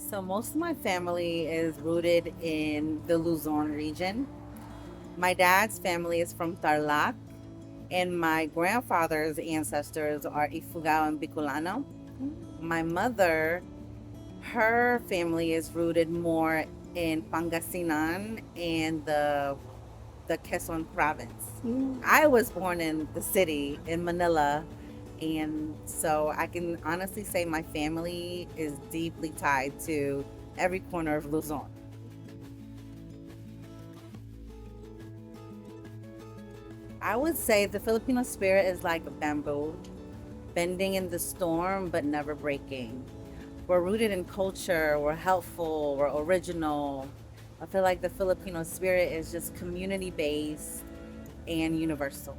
So most of my family is rooted in the Luzon region. My dad's family is from Tarlac, and my grandfather's ancestors are Ifugao and Bicolano. My mother, her family is rooted more in Pangasinan and the Quezon province. I was born in the city in Manila, and so I can honestly say my family is deeply tied to every corner of Luzon. I would say the Filipino spirit is like a bamboo, bending in the storm but never breaking. We're rooted in culture, we're helpful, we're original. I feel like the Filipino spirit is just community based and universal.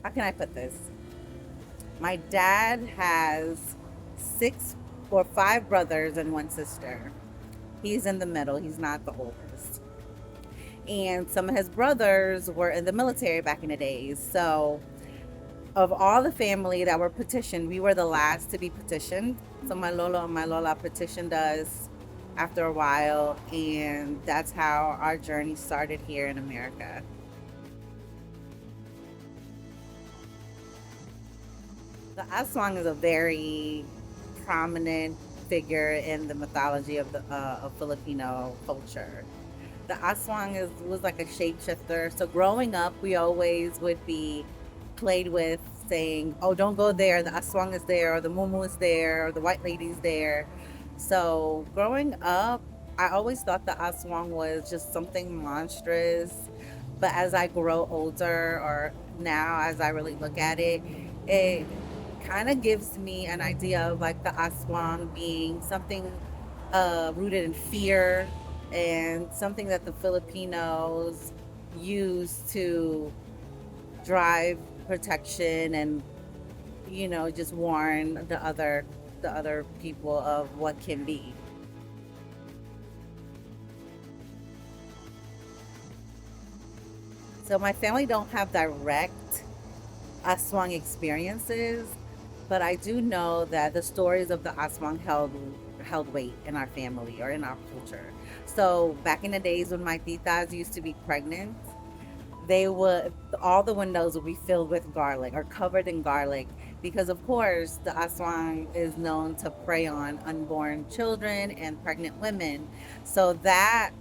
How can I put this? My dad has six or five brothers and one sister. He's in the middle, he's not the oldest. And some of his brothers were in the military back in the days. So, of all the family that were petitioned, we were the last to be petitioned. So, my Lolo and my Lola petitioned us after a while, and that's how our journey started here in America. The Aswang is a very prominent figure in the mythology of Filipino culture. The Aswang was like a shapeshifter. So growing up, we always would be played with saying, "Oh, don't go there. The Aswang is there, or the Mumu is there, or the White Lady's there." So growing up, I always thought the Aswang was just something monstrous. But as I grow older, or now as I really look at it, it kind of gives me an idea of like the Aswang being something rooted in fear and something that the Filipinos use to drive protection and just warn the other people of what can be. So my family don't have direct Aswang experiences, but I do know that the stories of the Aswang held weight in our family or in our culture. So back in the days when my titas used to be pregnant, they would all the windows would be filled with garlic or covered in garlic because of course the Aswang is known to prey on unborn children and pregnant women. So that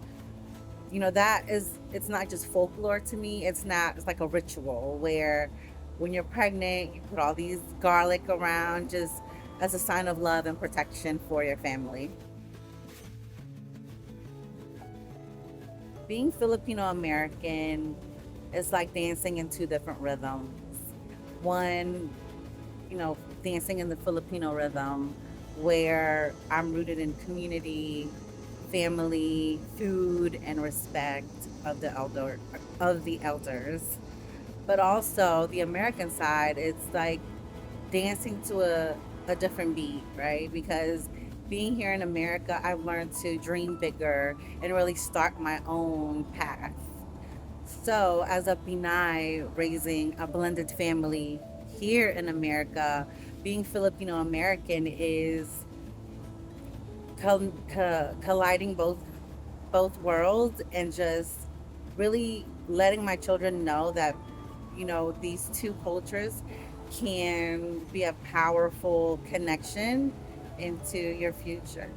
is, it's not just folklore to me, it's like a ritual where when you're pregnant you put all these garlic around just as a sign of love and protection for your family. Being Filipino American is like dancing in two different rhythms. One, dancing in the Filipino rhythm where I'm rooted in community, family, food, and respect of the elders. But also the American side, it's like dancing to a different beat, right? Because being here in America, I've learned to dream bigger and really start my own path. So, as a Pinay raising a blended family here in America, being Filipino American is colliding both worlds and just really letting my children know that these two cultures can be a powerful connection into your future.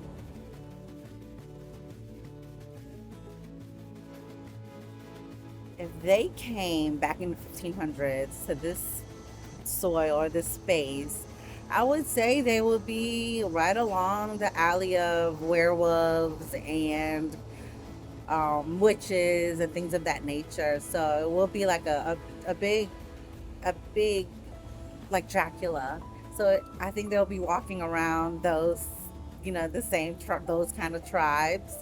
If they came back in the 1500s to this soil or this space, I would say they would be right along the alley of werewolves and witches and things of that nature. So it will be like a big like Dracula. So I think they'll be walking around those, the same those kind of tribes.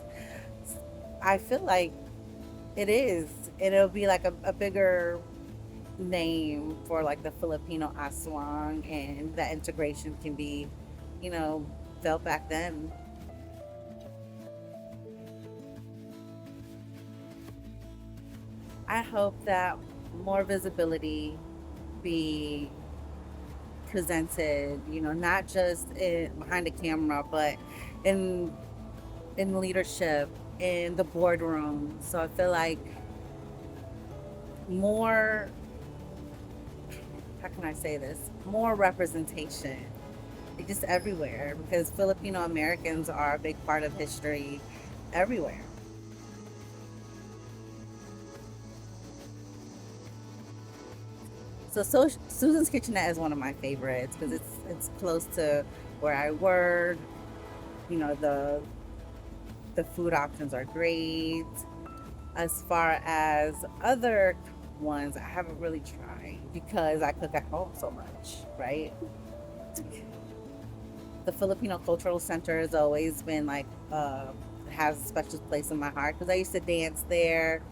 I feel like it is. And it'll be like a bigger name for like the Filipino aswang, and that integration can be, you know, felt back then. I hope that more visibility be represented, not just behind the camera, but in leadership, in the boardroom. So I feel like more, how can I say this? More representation, just everywhere, because Filipino-Americans are a big part of history everywhere. So Susan's Kitchenette is one of my favorites because it's close to where I work. You know, the food options are great. As far as other ones, I haven't really tried because I cook at home so much, right? The Filipino Cultural Center has always been like has a special place in my heart because I used to dance there.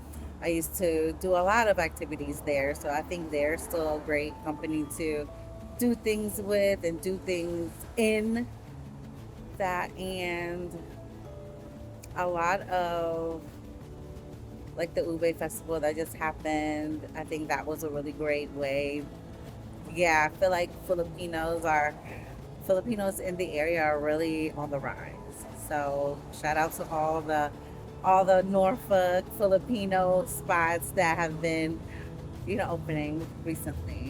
I used to do a lot of activities there, so I think they're still a great company to do things with and do things in that. And a lot of like the Ube festival that just happened, I think that was a really great way. Yeah, I feel like Filipinos in the area are really on the rise. So shout out to all the Norfolk Filipino spots that have been, opening recently.